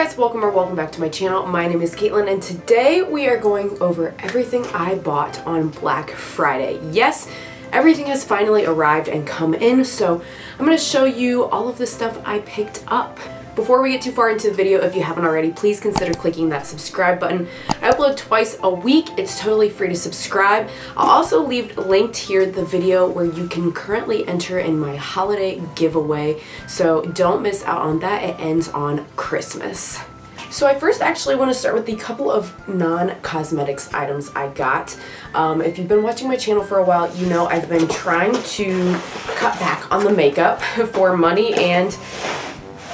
guys, welcome back to my channel. My name is Caitlin and today we are going over everything I bought on Black Friday. Yes, everything has finally arrived and come in, so I'm going to show you all of the stuff I picked up. Before we get too far into the video, if you haven't already, please consider clicking that subscribe button. I upload twice a week. It's totally free to subscribe. I'll also leave linked here the video where you can currently enter in my holiday giveaway, so don't miss out on that. It ends on Christmas. So I first actually want to start with the couple of non-cosmetics items I got. If you've been watching my channel for a while, you know I've been trying to cut back on the makeup for money and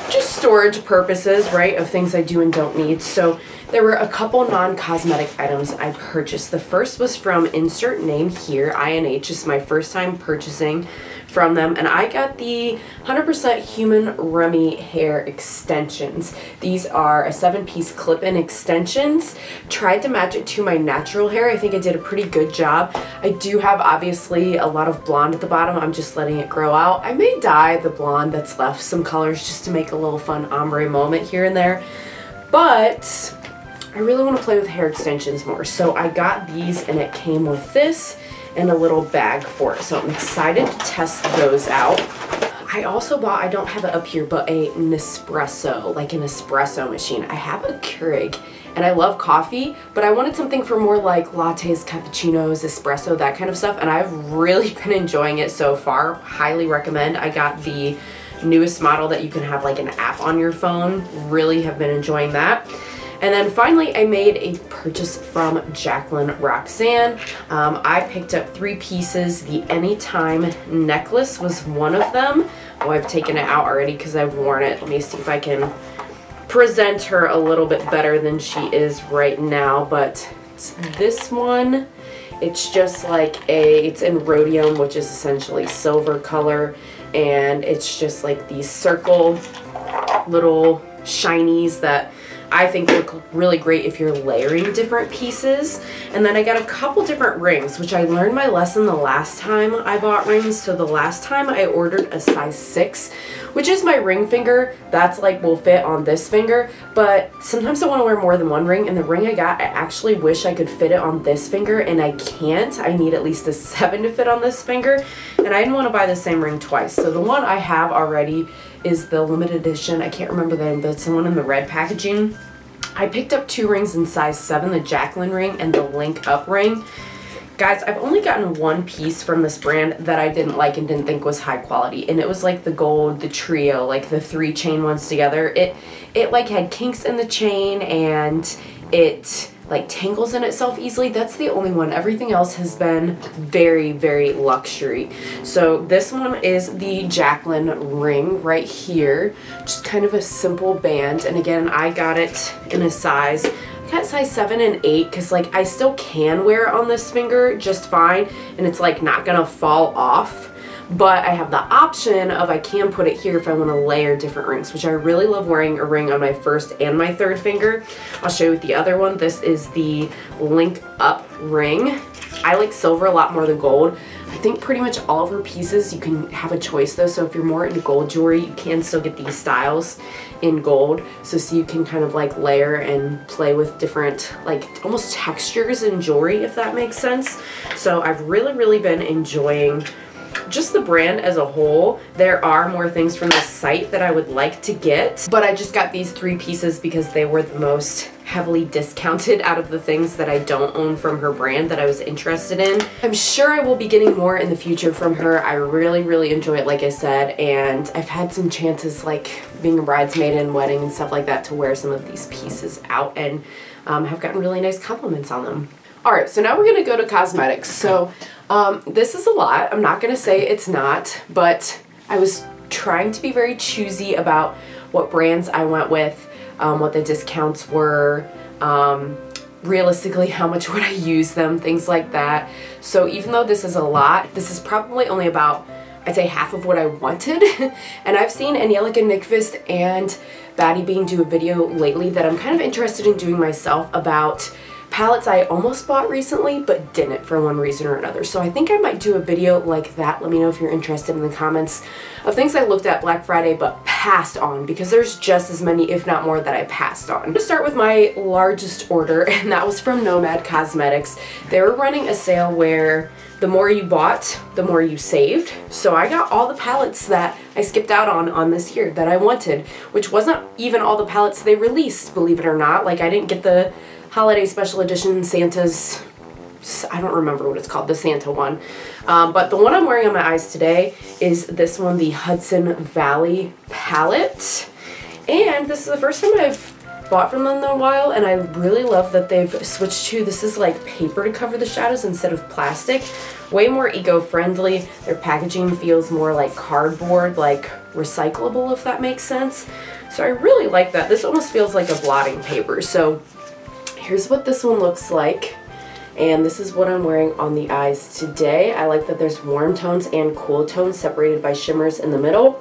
just storage purposes, right, of things I do and don't need. So there were a couple non-cosmetic items I purchased. The first was from insert name here, INH. It's my first time purchasing from them, and I got the 100% Human Remy hair extensions. These are a 7-piece clip-in extensions. Tried to match it to my natural hair. I think I did a pretty good job. I do have obviously a lot of blonde at the bottom. I'm just letting it grow out. I may dye the blonde that's left some colors just to make a little fun ombre moment here and there, but I really want to play with hair extensions more. So I got these and it came with this and a little bag for it. So I'm excited to test those out. I also bought, I don't have it up here, but a Nespresso, like an espresso machine. I have a Keurig and I love coffee, but I wanted something for more like lattes, cappuccinos, espresso, that kind of stuff. And I've really been enjoying it so far. Highly recommend. I got the newest model that you can have like an app on your phone. Really have been enjoying that. And then finally, I made a purchase from Jacqueline Roxanne. I picked up 3 pieces. The Anytime necklace was one of them. Oh, I've taken it out already because I've worn it. Let me see if I can present her a little bit better than she is right now. But it's this one. It's just like it's in rhodium, which is essentially silver color. And it's just like these circle little shinies that I think look really great if you're layering different pieces. And then I got a couple different rings, which I learned my lesson the last time I bought rings. So the last time I ordered a size 6, which is my ring finger. That's like will fit on this finger, but sometimes I want to wear more than one ring, and the ring I got, I actually wish I could fit it on this finger, and I can't. I need at least a 7 to fit on this finger, and I didn't want to buy the same ring twice. So the one I have already is the limited edition. I can't remember the name, but it's the one in the red packaging. I picked up 2 rings in size 7, the Jacqueline ring and the Link Up ring. Guys, I've only gotten 1 piece from this brand that I didn't like and didn't think was high quality, and it was like the gold, the trio, like the 3 chain ones together. It like had kinks in the chain and it like tangles in itself easily. That's the only one. Everything else has been very, very luxury. So this one is the Jacqueline ring right here. Just kind of a simple band. And again, I got it in a size, I got size 7 and 8 because like I still can wear it on this finger just fine. And it's like not gonna fall off. But I have the option of I can put it here if I want to layer different rings, which I really love wearing a ring on my first and my third finger. I'll show you with the other one. This is the Link Up ring. I like silver a lot more than gold. I think pretty much all of her pieces you can have a choice though, so if you're more into gold jewelry, you can still get these styles in gold. So you can kind of like layer and play with different like almost textures in jewelry, if that makes sense. So I've really been enjoying just the brand as a whole. There are more things from this site that I would like to get, but I just got these 3 pieces because they were the most heavily discounted out of the things that I don't own from her brand that I was interested in. I'm sure I will be getting more in the future from her. I really enjoy it, like I said, and I've had some chances like being a bridesmaid in wedding and stuff like that to wear some of these pieces out, and have gotten really nice compliments on them. Alright, so now we're going to go to cosmetics. So this is a lot. I'm not going to say it's not, but I was trying to be very choosy about what brands I went with, what the discounts were, realistically how much would I use them, things like that. So even though this is a lot, this is probably only about, I'd say, half of what I wanted. And I've seen Angelica Nyqvist and Baddie Bean do a video lately that I'm kind of interested in doing myself about palettes I almost bought recently but didn't for one reason or another. So I think I might do a video like that. Let me know if you're interested in the comments of things I looked at Black Friday but passed on, because there's just as many, if not more, that I passed on. I'm going to start with my largest order, and that was from Nomad Cosmetics. They were running a sale where the more you bought, the more you saved. So I got all the palettes that I skipped out on this year that I wanted, which wasn't even all the palettes they released, believe it or not. Like, I didn't get the holiday special edition Santa's, I don't remember what it's called, the Santa one. But the one I'm wearing on my eyes today is this one, the Hudson Valley palette. And this is the first time I've bought from them in a while, and I really love that they've switched to, this is like paper to cover the shadows instead of plastic. Way more eco-friendly. Their packaging feels more like cardboard, like recyclable, if that makes sense. So I really like that. This almost feels like a blotting paper. So here's what this one looks like. And this is what I'm wearing on the eyes today. I like that there's warm tones and cool tones separated by shimmers in the middle.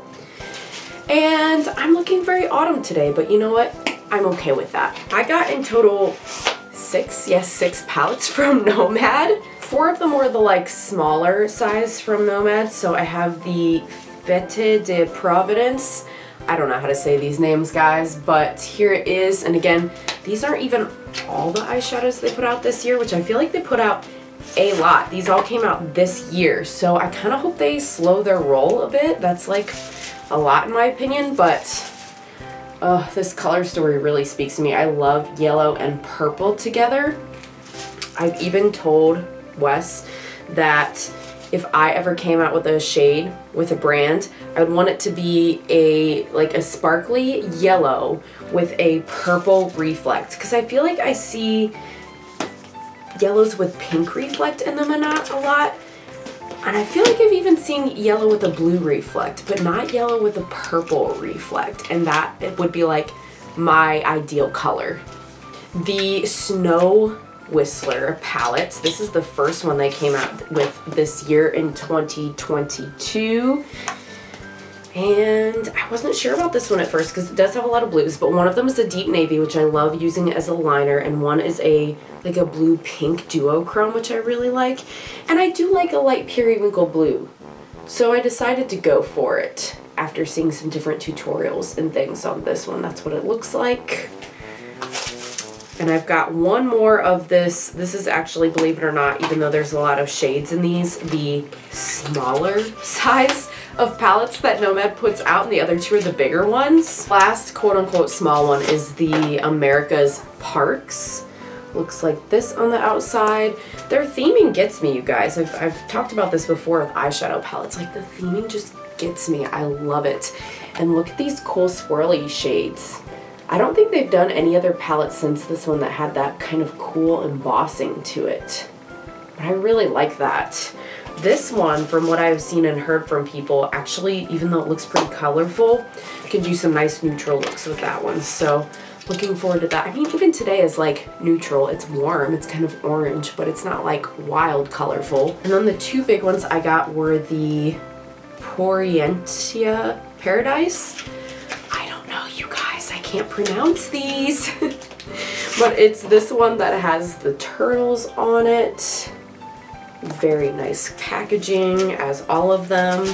And I'm looking very autumn today, but you know what? I'm okay with that. I got in total six palettes from Nomad. 4 of them were the like smaller size from Nomad. So I have the Fête de Providence. I don't know how to say these names, guys, but here it is. And again, these aren't even all the eyeshadows they put out this year, which I feel like they put out a lot. These all came out this year, so I kind of hope they slow their roll a bit. That's like a lot in my opinion, but this color story really speaks to me. I love yellow and purple together. I've even told Wes that if I ever came out with a shade with a brand, I would want it to be like a sparkly yellow with a purple reflect, because I feel like I see yellows with pink reflect in them a lot. And I feel like I've even seen yellow with a blue reflect, but not yellow with a purple reflect. And that it would be like my ideal color. The Snow Whistler palette. This is the first one they came out with this year in 2022. And I wasn't sure about this one at first because it does have a lot of blues, but one of them is a deep navy, which I love using as a liner, and one is like a blue pink duochrome, which I really like. And I do like a light periwinkle blue. So I decided to go for it after seeing some different tutorials and things on this one. That's what it looks like. And I've got one more of this. This is actually, believe it or not, even though there's a lot of shades in these, the smaller size of palettes that Nomad puts out, and the other 2 are the bigger ones. Last quote-unquote small one is the America's Parks. Looks like this on the outside. Their theming gets me, you guys. I've talked about this before with eyeshadow palettes. Like, the theming just gets me. I love it. And look at these cool swirly shades. I don't think they've done any other palette since this one that had that kind of cool embossing to it. But I really like that. This one, from what I've seen and heard from people, actually, even though it looks pretty colorful, can do some nice neutral looks with that one. So looking forward to that. I mean, even today is like neutral. It's warm. It's kind of orange, but it's not like wild colorful. And then the 2 big ones I got were the Porientia Paradise. I don't know, you guys. I can't pronounce these. But it's this one that has the turtles on it. Very nice packaging, as all of them.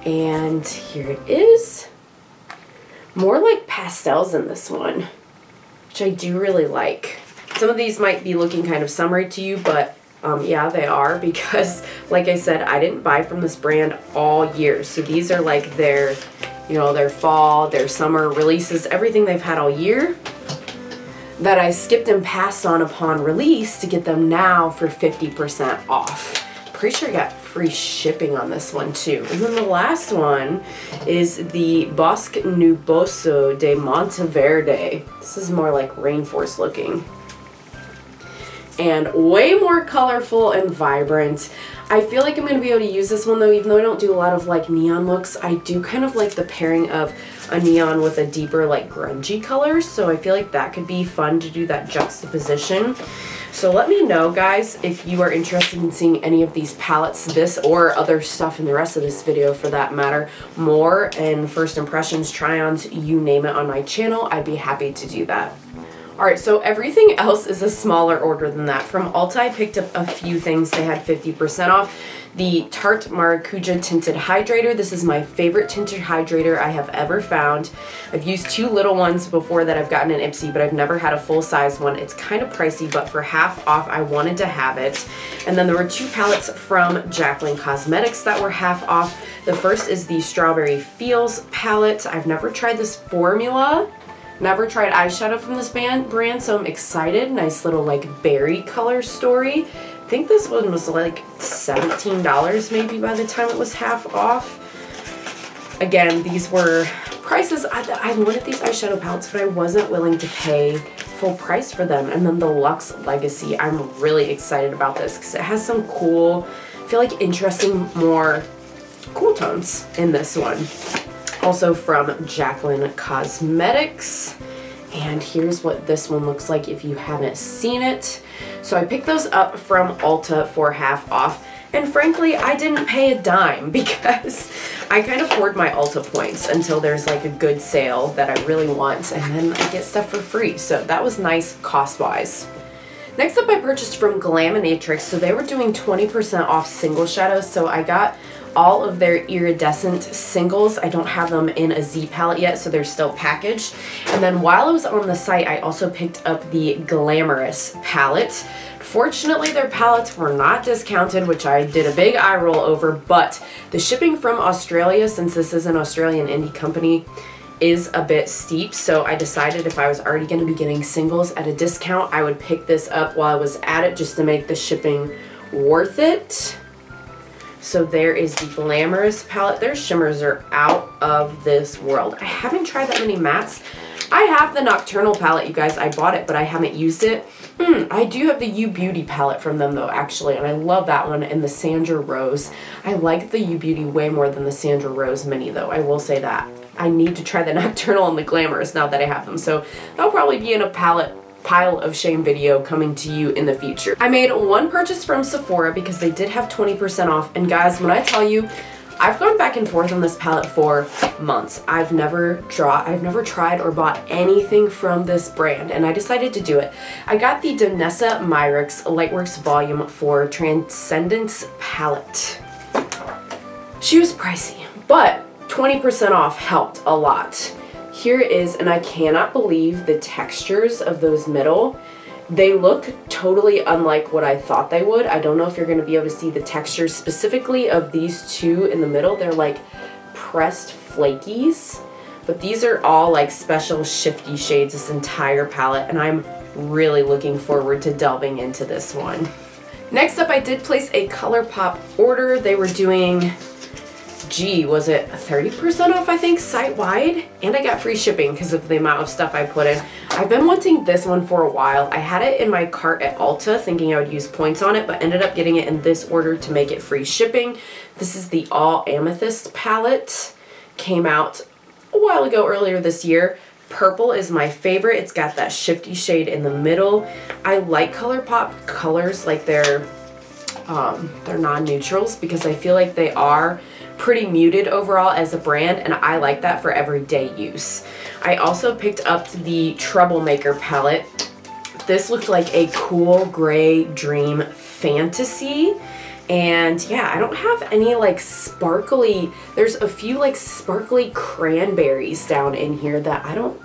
And here it is. More like pastels in this one, which I do really like. Some of these might be looking kind of summery to you, but yeah, they are, because like I said, I didn't buy from this brand all year. So these are like their, you know, their fall, their summer releases, everything they've had all year that I skipped and passed on upon release to get them now for 50% off. Pretty sure I got free shipping on this one too. And then the last one is the Bosque Nuboso de Monteverde. This is more like rainforest looking. And way more colorful and vibrant. I feel like I'm going to be able to use this one though, even though I don't do a lot of like neon looks. I do kind of like the pairing of a neon with a deeper like grungy color, so I feel like that could be fun to do that juxtaposition. So let me know, guys, if you are interested in seeing any of these palettes, this or other stuff in the rest of this video for that matter, more and first impressions, try-ons, you name it on my channel. I'd be happy to do that. Alright, so everything else is a smaller order than that. From Ulta, I picked up a few things. They had 50% off. The Tarte Maracuja Tinted Hydrator. This is my favorite tinted hydrator I have ever found. I've used 2 little ones before that I've gotten an Ipsy, but I've never had a full-size one. It's kind of pricey, but for half off, I wanted to have it. And then there were 2 palettes from Jacqueline Cosmetics that were half off. The first is the Strawberry Feels palette. I've never tried this formula. Never tried eyeshadow from this brand, so I'm excited. Nice little like berry color story. I think this one was like $17 maybe by the time it was half off. Again, these were prices. I wanted these eyeshadow palettes, but I wasn't willing to pay full price for them. And then the Luxe Legacy, I'm really excited about this because it has some cool, I feel like interesting, more cool tones in this one. Also from Jacqueline Cosmetics. And here's what this one looks like if you haven't seen it. So I picked those up from Ulta for half off. And frankly, I didn't pay a dime because I kind of hoard my Ulta points until there's like a good sale that I really want. And then I get stuff for free. So that was nice cost-wise. Next up, I purchased from Illuminating. So they were doing 20% off single shadows. So I got all of their iridescent singles. I don't have them in a Z palette yet, so they're still packaged. And then while I was on the site, I also picked up the Glamorous palette. Fortunately, their palettes were not discounted, which I did a big eye roll over, but the shipping from Australia, since this is an Australian indie company, is a bit steep. So I decided if I was already going to be getting singles at a discount, I would pick this up while I was at it just to make the shipping worth it. So there is the Glamorous palette. Their shimmers are out of this world. I haven't tried that many mattes. I have the Nocturnal palette, you guys. I bought it, but I haven't used it. I do have the Beaute palette from them, though, actually, and I love that one, and the Sandra Rose. I like the Beaute way more than the Sandra Rose Mini, though. I will say that. I need to try the Nocturnal and the Glamorous now that I have them, so that'll probably be in a pile of shame video coming to you in the future. I made one purchase from Sephora because they did have 20% off, and guys, when I tell you, I've gone back and forth on this palette for months. I've never tried or bought anything from this brand, and I decided to do it. I got the Danessa Myricks Lightworks Volume 4 Transcendence palette. She was pricey, but 20% off helped a lot. Here is, and I cannot believe the textures of those middle. They look totally unlike what I thought they would. I don't know if you're going to be able to see the textures specifically of these two in the middle. They're like pressed flakies, but these are all like special shifty shades, this entire palette, and I'm really looking forward to delving into this one. Next up, I did place a ColourPop order. They were doing, gee, was it 30% off, I think, site-wide? And I got free shipping because of the amount of stuff I put in. I've been wanting this one for a while. I had it in my cart at Ulta thinking I would use points on it, but ended up getting it in this order to make it free shipping. This is the All Amethyst palette. Came out a while ago, earlier this year. Purple is my favorite. It's got that shifty shade in the middle. I like ColourPop colors, like they're non-neutrals, because I feel like they are pretty muted overall as a brand, and I like that for everyday use. I also picked up the Troublemaker palette. This looked like a cool gray dream fantasy, and yeah, I don't have any like sparkly, there's a few like sparkly cranberries down in here that I don't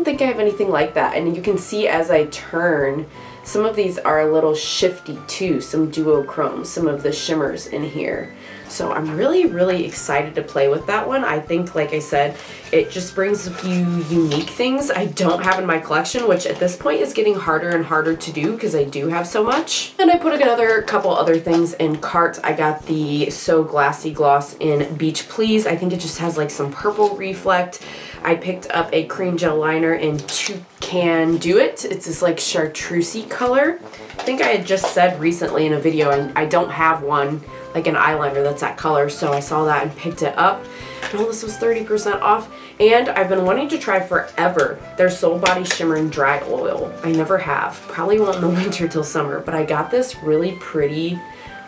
think I have anything like that. And you can see as I turn, some of these are a little shifty too, some duochrome, some of the shimmers in here. So I'm really, really excited to play with that one. I think, like I said, it just brings a few unique things I don't have in my collection, which at this point is getting harder and harder to do because I do have so much. And I put another couple other things in cart. I got the So Glassy Gloss in Beach Please. I think it just has like some purple reflect. I picked up a cream gel liner in Toucan Do It. It's this like chartreusey color. I think I had just said recently in a video I don't have one, like an eyeliner that's that color, so I saw that and picked it up. And all this was 30% off. And I've been wanting to try forever their Soul Body Shimmering Dry Oil. I never have. Probably won't in the winter till summer, but I got this really pretty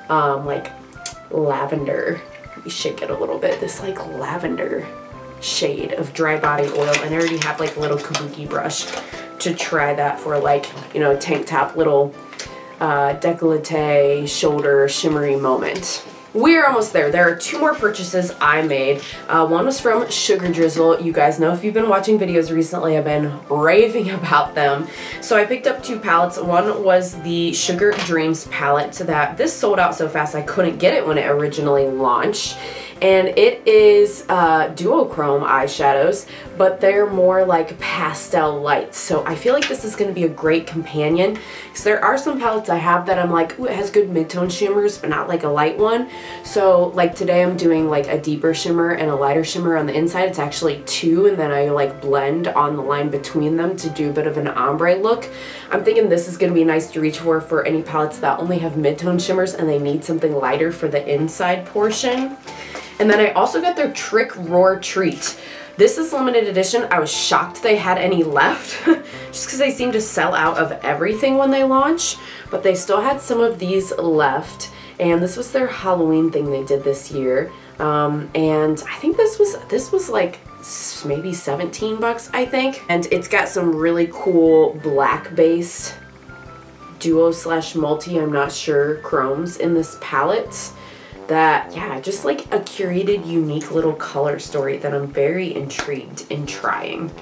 like lavender. Let me shake it a little bit. This like lavender shade of dry body oil, and I already have like a little kabuki brush to try that for like, you know, tank top little décolleté shoulder shimmery moment. We're almost there. There are 2 more purchases I made. One was from Sugar Drizzle. You guys know if you've been watching videos recently, I've been raving about them. So I picked up 2 palettes. One was the Sugar Dreams palette that this sold out so fast I couldn't get it when it originally launched. And it is duochrome eyeshadows, but they're more like pastel lights. So I feel like this is going to be a great companion, because there are some palettes I have that I'm like, ooh, it has good mid-tone shimmers, but not like a light one. So like today I'm doing like a deeper shimmer and a lighter shimmer on the inside. It's actually 2, and then I like blend on the line between them to do a bit of an ombre look. I'm thinking this is going to be nice to reach for any palettes that only have mid-tone shimmers and they need something lighter for the inside portion. And then I also got their Trick Roar Treat. This is limited edition. I was shocked they had any left just because they seem to sell out of everything when they launch, but they still had some of these left. And this was their Halloween thing they did this year. And I think this was like maybe 17 bucks, I think. And it's got some really cool black based duo / multi, I'm not sure, chromes in this palette. That, yeah, just like a curated, unique little color story that I'm very intrigued in trying.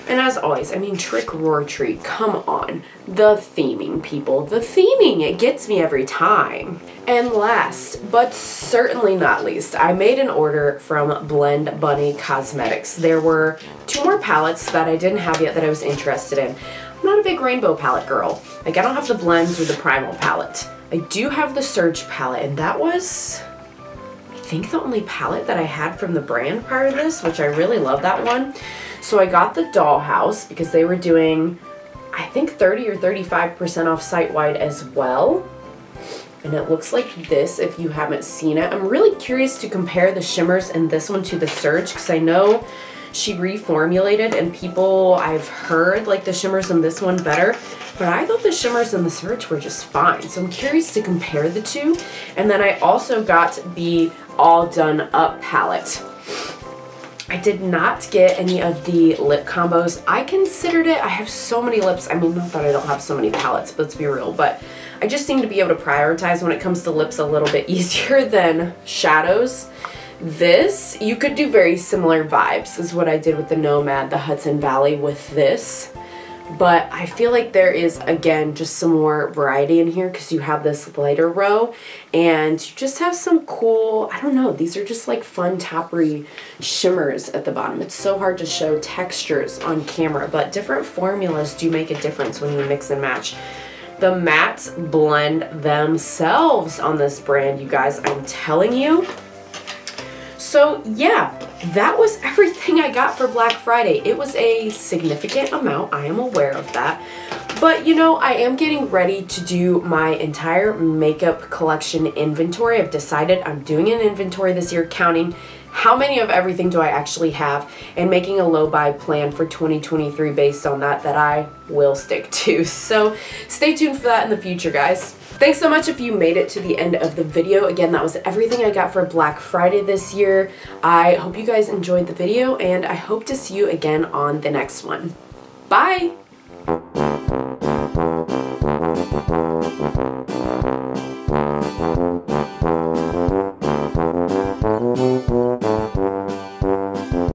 And as always, I mean, Trick Roar Treat, come on. The theming, people. The theming, it gets me every time. And last, but certainly not least, I made an order from Blend Bunny Cosmetics. There were 2 more palettes that I didn't have yet that I was interested in. I'm not a big rainbow palette girl. Like, I don't have the blends or the primal palette. I do have the Surge palette, and that was, I think, the only palette that I had from the brand prior to this, which I really love that one. So I got the Dollhouse because they were doing, I think, 30 or 35% off site-wide as well. And it looks like this if you haven't seen it. I'm really curious to compare the shimmers in this one to the Surge, because I know she reformulated and people, I've heard, like the shimmers in this one better, but I thought the shimmers in the Surge were just fine. So I'm curious to compare the 2. And then I also got the All Done Up palette. I did not get any of the lip combos. I considered it. I have so many lips. I mean, not that I don't have so many palettes, but let's be real, but I just seem to be able to prioritize when it comes to lips a little bit easier than shadows. This, you could do very similar vibes is what I did with the Nomad, the Hudson Valley with this. But I feel like there is, again, just some more variety in here because you have this lighter row and you just have some cool, I don't know, these are just like fun toppery shimmers at the bottom. It's so hard to show textures on camera, but different formulas do make a difference when you mix and match. The mattes blend themselves on this brand, you guys, I'm telling you. So yeah, that was everything I got for Black Friday. It was a significant amount, I am aware of that. But you know, I am getting ready to do my entire makeup collection inventory. I've decided I'm doing an inventory this year, counting how many of everything do I actually have and making a low buy plan for 2023 based on that I will stick to. So stay tuned for that in the future, guys. Thanks so much if you made it to the end of the video. Again, that was everything I got for Black Friday this year. I hope you guys enjoyed the video and I hope to see you again on the next one. Bye!